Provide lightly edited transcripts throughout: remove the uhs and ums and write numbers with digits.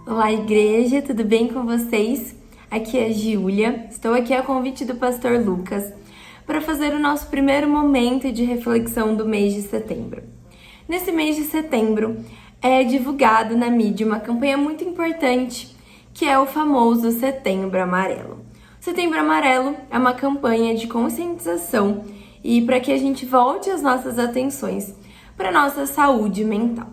Olá, igreja, tudo bem com vocês? Aqui é a Giulia, estou aqui a convite do pastor Lucas para fazer o nosso primeiro momento de reflexão do mês de setembro. Nesse mês de setembro é divulgado na mídia uma campanha muito importante, que é o famoso Setembro Amarelo. O Setembro Amarelo é uma campanha de conscientização e para que a gente volte as nossas atenções para a nossa saúde mental.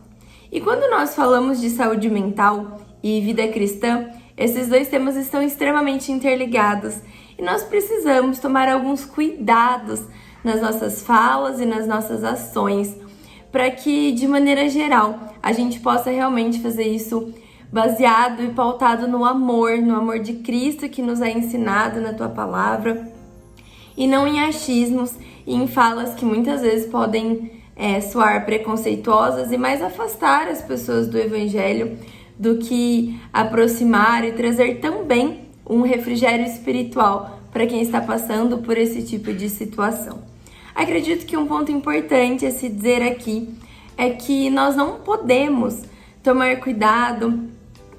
E quando nós falamos de saúde mental e vida cristã, esses dois temas estão extremamente interligados e nós precisamos tomar alguns cuidados nas nossas falas e nas nossas ações para que, de maneira geral, a gente possa realmente fazer isso baseado e pautado no amor de Cristo que nos é ensinado na Tua Palavra e não em achismos e em falas que muitas vezes podem soar preconceituosas e mais afastar as pessoas do Evangelho do que aproximar e trazer também um refrigério espiritual para quem está passando por esse tipo de situação. Acredito que um ponto importante a se dizer aqui é que nós não podemos tomar cuidado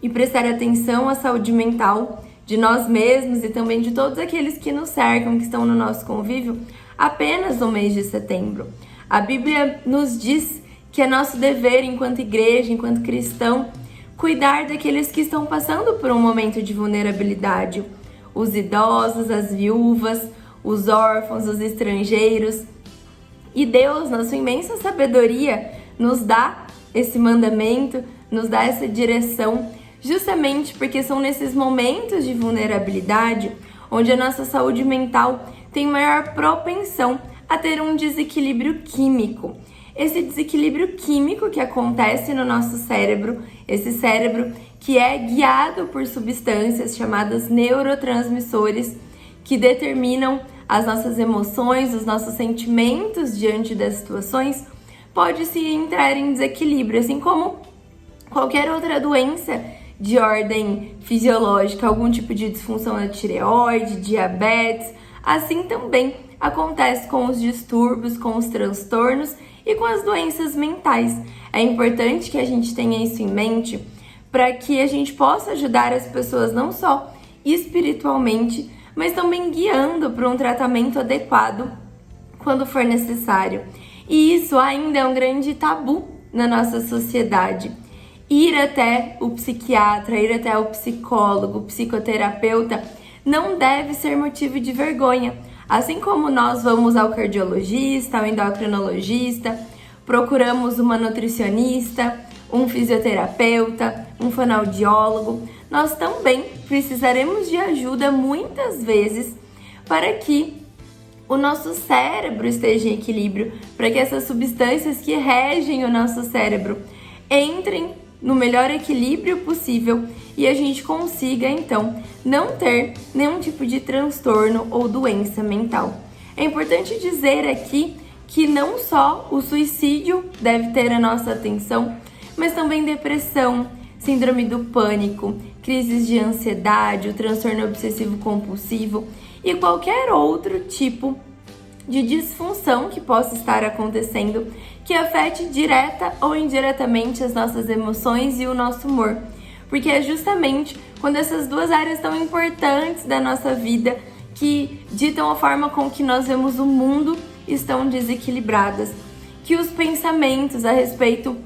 e prestar atenção à saúde mental de nós mesmos e também de todos aqueles que nos cercam, que estão no nosso convívio, apenas no mês de setembro. A Bíblia nos diz que é nosso dever enquanto igreja, enquanto cristão, cuidar daqueles que estão passando por um momento de vulnerabilidade, os idosos, as viúvas, os órfãos, os estrangeiros. E Deus, na sua imensa sabedoria, nos dá esse mandamento, nos dá essa direção, justamente porque são nesses momentos de vulnerabilidade onde a nossa saúde mental tem maior propensão a ter um desequilíbrio químico. Esse desequilíbrio químico que acontece no nosso cérebro, esse cérebro que é guiado por substâncias chamadas neurotransmissores que determinam as nossas emoções, os nossos sentimentos diante das situações, pode se entrar em desequilíbrio, assim como qualquer outra doença de ordem fisiológica, algum tipo de disfunção da tireoide, diabetes, assim também acontece com os distúrbios, com os transtornos e com as doenças mentais. É importante que a gente tenha isso em mente para que a gente possa ajudar as pessoas não só espiritualmente, mas também guiando para um tratamento adequado quando for necessário. E isso ainda é um grande tabu na nossa sociedade. Ir até o psiquiatra, ir até o psicólogo, o psicoterapeuta, não deve ser motivo de vergonha. Assim como nós vamos ao cardiologista, ao endocrinologista, procuramos uma nutricionista, um fisioterapeuta, um fonoaudiólogo, nós também precisaremos de ajuda muitas vezes para que o nosso cérebro esteja em equilíbrio, para que essas substâncias que regem o nosso cérebro entrem no melhor equilíbrio possível e a gente consiga, então, não ter nenhum tipo de transtorno ou doença mental. É importante dizer aqui que não só o suicídio deve ter a nossa atenção, mas também depressão, síndrome do pânico, crises de ansiedade, o transtorno obsessivo-compulsivo e qualquer outro tipo de disfunção que possa estar acontecendo que afete direta ou indiretamente as nossas emoções e o nosso humor. Porque é justamente quando essas duas áreas tão importantes da nossa vida que ditam a forma com que nós vemos o mundo estão desequilibradas, que os pensamentos a respeito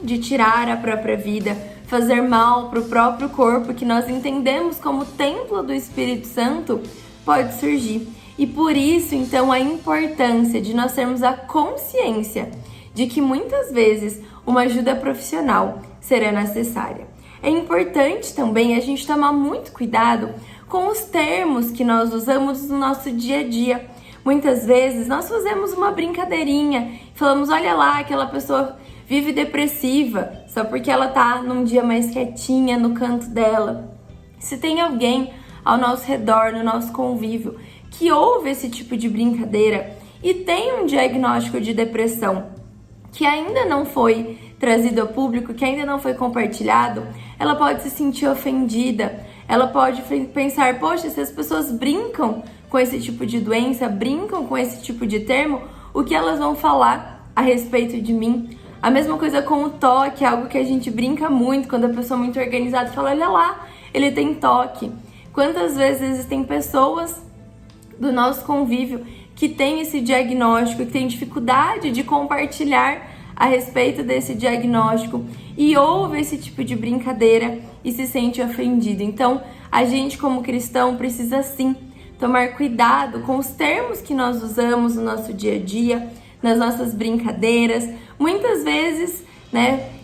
de tirar a própria vida, fazer mal para o próprio corpo, que nós entendemos como templo do Espírito Santo, pode surgir. E por isso, então, a importância de nós termos a consciência de que muitas vezes uma ajuda profissional será necessária. É importante também a gente tomar muito cuidado com os termos que nós usamos no nosso dia a dia. Muitas vezes nós fazemos uma brincadeirinha, falamos, olha lá, aquela pessoa vive depressiva só porque ela tá num dia mais quietinha no canto dela. Se tem alguém ao nosso redor, no nosso convívio, que ouve esse tipo de brincadeira e tem um diagnóstico de depressão que ainda não foi trazido ao público, que ainda não foi compartilhado, ela pode se sentir ofendida, ela pode pensar, poxa, se as pessoas brincam com esse tipo de doença, brincam com esse tipo de termo, o que elas vão falar a respeito de mim. A mesma coisa com o toque, algo que a gente brinca muito quando a pessoa é muito organizada fala, olha lá, ele tem toque. Quantas vezes existem pessoas do nosso convívio que têm esse diagnóstico, que têm dificuldade de compartilhar a respeito desse diagnóstico e ouve esse tipo de brincadeira e se sente ofendido. Então, a gente como cristão precisa sim tomar cuidado com os termos que nós usamos no nosso dia a dia, nas nossas brincadeiras, muitas vezes,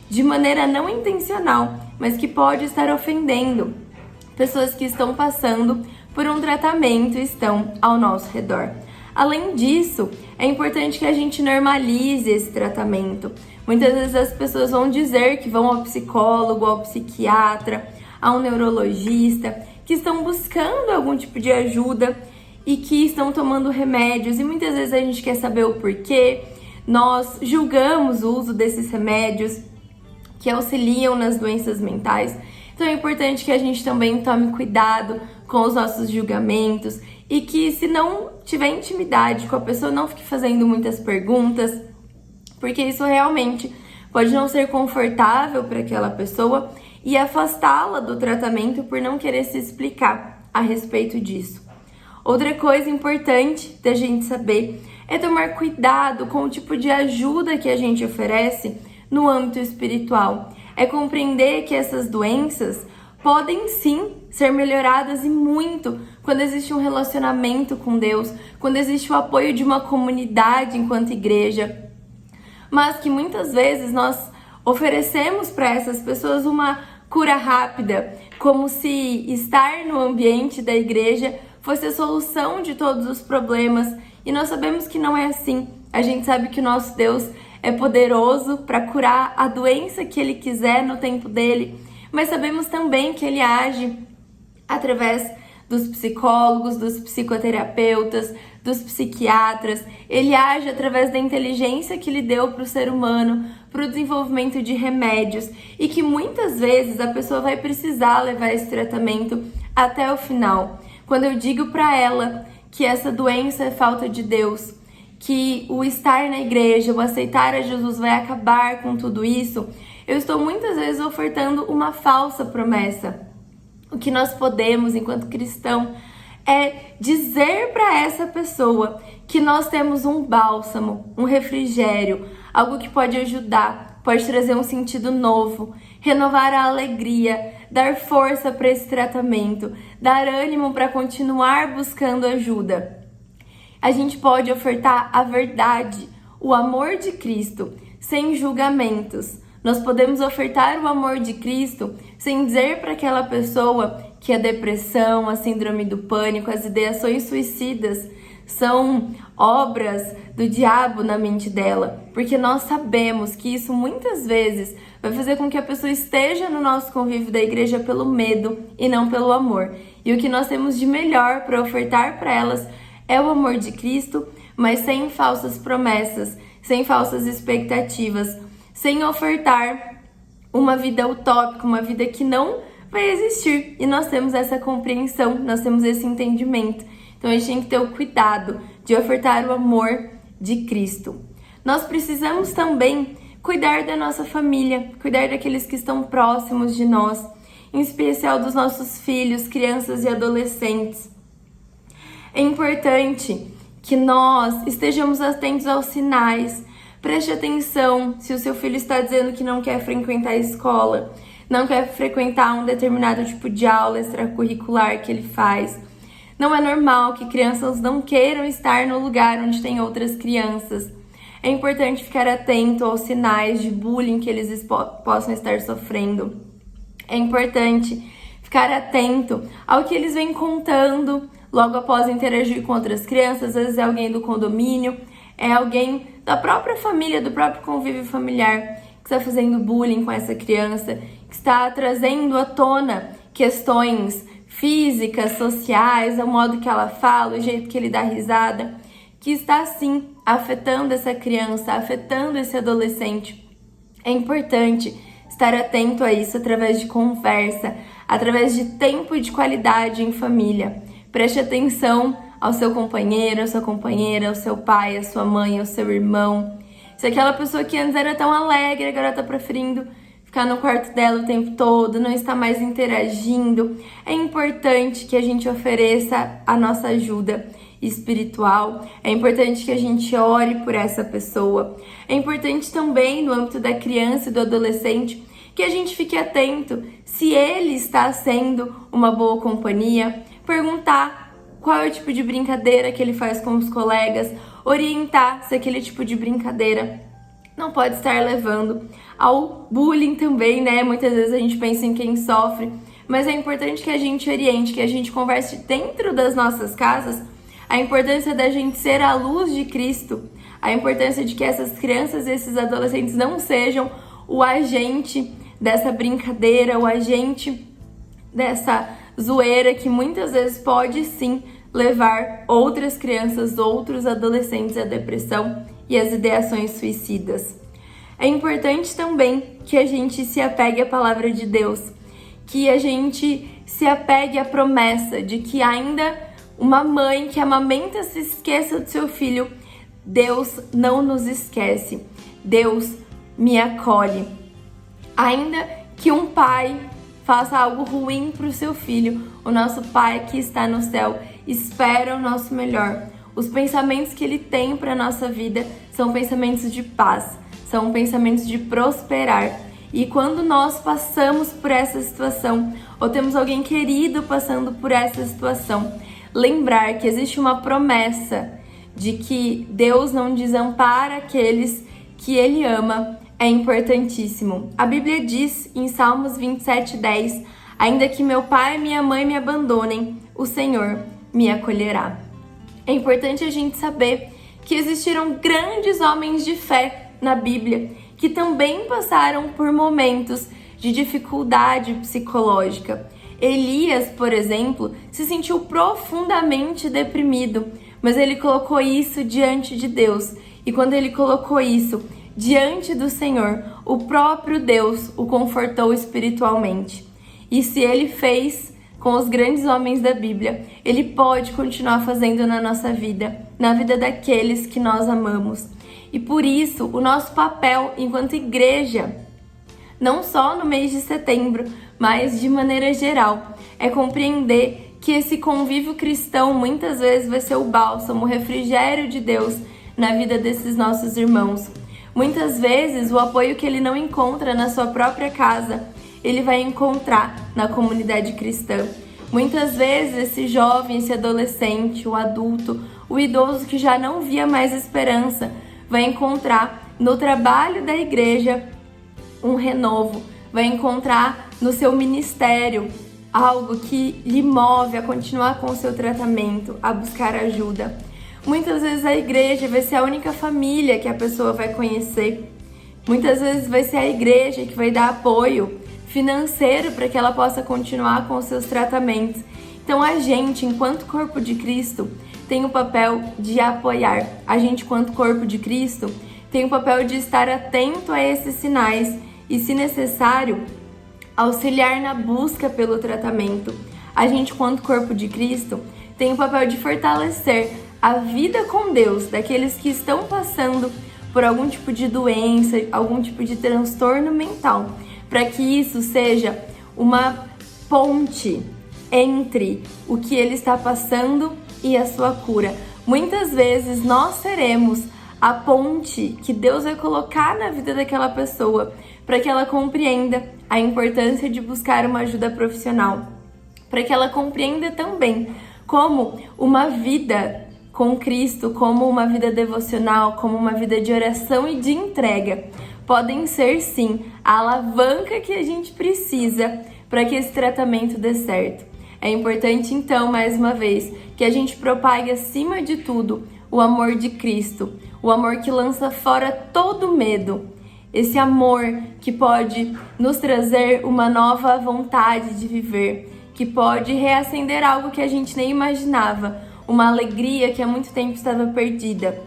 de maneira não intencional, mas que pode estar ofendendo pessoas que estão passando por um tratamento e estão ao nosso redor. Além disso, é importante que a gente normalize esse tratamento. Muitas vezes as pessoas vão dizer que vão ao psicólogo, ao psiquiatra, a um neurologista, que estão buscando algum tipo de ajuda e que estão tomando remédios, e muitas vezes a gente quer saber o porquê. Nós julgamos o uso desses remédios que auxiliam nas doenças mentais. Então é importante que a gente também tome cuidado com os nossos julgamentos e que, se não tiver intimidade com a pessoa, não fique fazendo muitas perguntas, porque isso realmente pode não ser confortável para aquela pessoa e afastá-la do tratamento por não querer se explicar a respeito disso. Outra coisa importante da gente saber é tomar cuidado com o tipo de ajuda que a gente oferece no âmbito espiritual. É compreender que essas doenças podem sim ser melhoradas e muito quando existe um relacionamento com Deus, quando existe o apoio de uma comunidade enquanto igreja, mas que muitas vezes nós oferecemos para essas pessoas uma cura rápida, como se estar no ambiente da igreja fosse a solução de todos os problemas, e nós sabemos que não é assim. A gente sabe que o nosso Deus é poderoso para curar a doença que Ele quiser no tempo dele, mas sabemos também que Ele age através dos psicólogos, dos psicoterapeutas, dos psiquiatras. Ele age através da inteligência que Ele deu para o ser humano, para o desenvolvimento de remédios, e que muitas vezes a pessoa vai precisar levar esse tratamento até o final. Quando eu digo para ela que essa doença é falta de Deus, que o estar na igreja, o aceitar a Jesus vai acabar com tudo isso, eu estou muitas vezes ofertando uma falsa promessa. O que nós podemos, enquanto cristão, é dizer para essa pessoa que nós temos um bálsamo, um refrigério, algo que pode ajudar, pode trazer um sentido novo, renovar a alegria, dar força para esse tratamento, dar ânimo para continuar buscando ajuda. A gente pode ofertar a verdade, o amor de Cristo, sem julgamentos. Nós podemos ofertar o amor de Cristo sem dizer para aquela pessoa que a depressão, a síndrome do pânico, as ideações suicidas são obras do diabo na mente dela, porque nós sabemos que isso muitas vezes vai fazer com que a pessoa esteja no nosso convívio da igreja pelo medo e não pelo amor. E o que nós temos de melhor para ofertar para elas é o amor de Cristo, mas sem falsas promessas, sem falsas expectativas, sem ofertar uma vida utópica, uma vida que não vai existir. E nós temos essa compreensão, nós temos esse entendimento. Então a gente tem que ter o cuidado de ofertar o amor de Cristo. Nós precisamos também cuidar da nossa família, cuidar daqueles que estão próximos de nós, em especial dos nossos filhos, crianças e adolescentes. É importante que nós estejamos atentos aos sinais. Preste atenção se o seu filho está dizendo que não quer frequentar a escola, não quer frequentar um determinado tipo de aula extracurricular que ele faz. Não é normal que crianças não queiram estar no lugar onde tem outras crianças. É importante ficar atento aos sinais de bullying que eles possam estar sofrendo. É importante ficar atento ao que eles vêm contando logo após interagir com outras crianças. Às vezes é alguém do condomínio, é alguém da própria família, do próprio convívio familiar que está fazendo bullying com essa criança, que está trazendo à tona questões físicas, sociais, o modo que ela fala, o jeito que ele dá risada, que está sim afetando essa criança, afetando esse adolescente. É importante estar atento a isso através de conversa, através de tempo de qualidade em família. Preste atenção ao seu companheiro, à sua companheira, ao seu pai, à sua mãe, ao seu irmão. Se aquela pessoa que antes era tão alegre, agora está preferindo ficar no quarto dela o tempo todo, não está mais interagindo, é importante que a gente ofereça a nossa ajuda espiritual, é importante que a gente ore por essa pessoa. É importante também, no âmbito da criança e do adolescente, que a gente fique atento se ele está sendo uma boa companhia, perguntar qual é o tipo de brincadeira que ele faz com os colegas, orientar se aquele tipo de brincadeira não pode estar levando ao bullying também, né? Muitas vezes a gente pensa em quem sofre, mas é importante que a gente oriente, que a gente converse dentro das nossas casas a importância da gente ser a luz de Cristo, a importância de que essas crianças e esses adolescentes não sejam o agente dessa brincadeira, o agente dessa zoeira que muitas vezes pode sim levar outras crianças, outros adolescentes à depressão e às ideações suicidas. É importante também que a gente se apegue à palavra de Deus, que a gente se apegue à promessa de que ainda uma mãe que amamenta se esqueça do seu filho, Deus não nos esquece, Deus me acolhe. Ainda que um pai faça algo ruim para o seu filho, o nosso Pai que está no céu espera o nosso melhor. Os pensamentos que Ele tem para a nossa vida são pensamentos de paz, são pensamentos de prosperar. E quando nós passamos por essa situação, ou temos alguém querido passando por essa situação, lembrar que existe uma promessa de que Deus não desampara aqueles que Ele ama é importantíssimo. A Bíblia diz em Salmos 27:10, ainda que meu pai e minha mãe me abandonem, o Senhor me acolherá. É importante a gente saber que existiram grandes homens de fé na Bíblia que também passaram por momentos de dificuldade psicológica. Elias, por exemplo, se sentiu profundamente deprimido, mas ele colocou isso diante de Deus. E quando ele colocou isso diante do Senhor, o próprio Deus o confortou espiritualmente. E se ele fez com os grandes homens da Bíblia, ele pode continuar fazendo na nossa vida, na vida daqueles que nós amamos. E por isso, o nosso papel enquanto igreja, não só no mês de setembro, mas de maneira geral, é compreender que esse convívio cristão muitas vezes vai ser o bálsamo, o refrigério de Deus na vida desses nossos irmãos. Muitas vezes, o apoio que ele não encontra na sua própria casa, ele vai encontrar na comunidade cristã. Muitas vezes, esse jovem, esse adolescente, o adulto, o idoso que já não via mais esperança, vai encontrar no trabalho da igreja um renovo, vai encontrar no seu ministério algo que lhe move a continuar com o seu tratamento, a buscar ajuda. Muitas vezes a igreja vai ser a única família que a pessoa vai conhecer. Muitas vezes vai ser a igreja que vai dar apoio financeiro para que ela possa continuar com os seus tratamentos. Então a gente, enquanto corpo de Cristo, tem o papel de apoiar. A gente, enquanto corpo de Cristo, tem o papel de estar atento a esses sinais e, se necessário, auxiliar na busca pelo tratamento. A gente, enquanto corpo de Cristo, tem o papel de fortalecer a vida com Deus daqueles que estão passando por algum tipo de doença, algum tipo de transtorno mental, para que isso seja uma ponte entre o que ele está passando e a sua cura. Muitas vezes nós seremos a ponte que Deus vai colocar na vida daquela pessoa para que ela compreenda a importância de buscar uma ajuda profissional, para que ela compreenda também como uma vida com Cristo, como uma vida devocional, como uma vida de oração e de entrega, podem ser sim a alavanca que a gente precisa para que esse tratamento dê certo. É importante então, mais uma vez, que a gente propague acima de tudo o amor de Cristo, o amor que lança fora todo medo, esse amor que pode nos trazer uma nova vontade de viver, que pode reacender algo que a gente nem imaginava, uma alegria que há muito tempo estava perdida.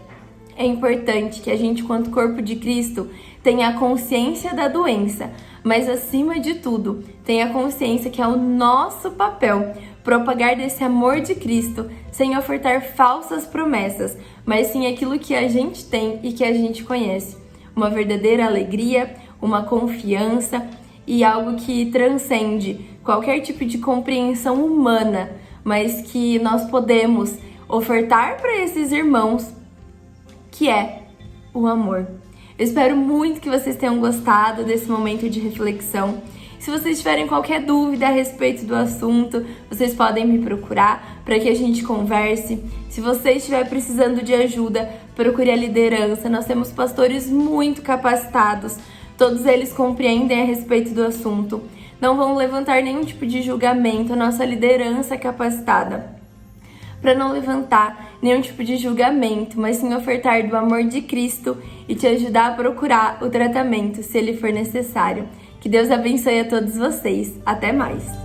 É importante que a gente, enquanto corpo de Cristo, tenha a consciência da doença, mas acima de tudo, tenha a consciência que é o nosso papel propagar desse amor de Cristo sem ofertar falsas promessas, mas sim aquilo que a gente tem e que a gente conhece. Uma verdadeira alegria, uma confiança e algo que transcende qualquer tipo de compreensão humana, mas que nós podemos ofertar para esses irmãos, que é o amor. Eu espero muito que vocês tenham gostado desse momento de reflexão. Se vocês tiverem qualquer dúvida a respeito do assunto, vocês podem me procurar para que a gente converse. Se você estiver precisando de ajuda, procure a liderança. Nós temos pastores muito capacitados. Todos eles compreendem a respeito do assunto. Não vão levantar nenhum tipo de julgamento. A nossa liderança é capacitada para não levantar nenhum tipo de julgamento, mas sim ofertar do amor de Cristo e te ajudar a procurar o tratamento se ele for necessário. Que Deus abençoe a todos vocês. Até mais!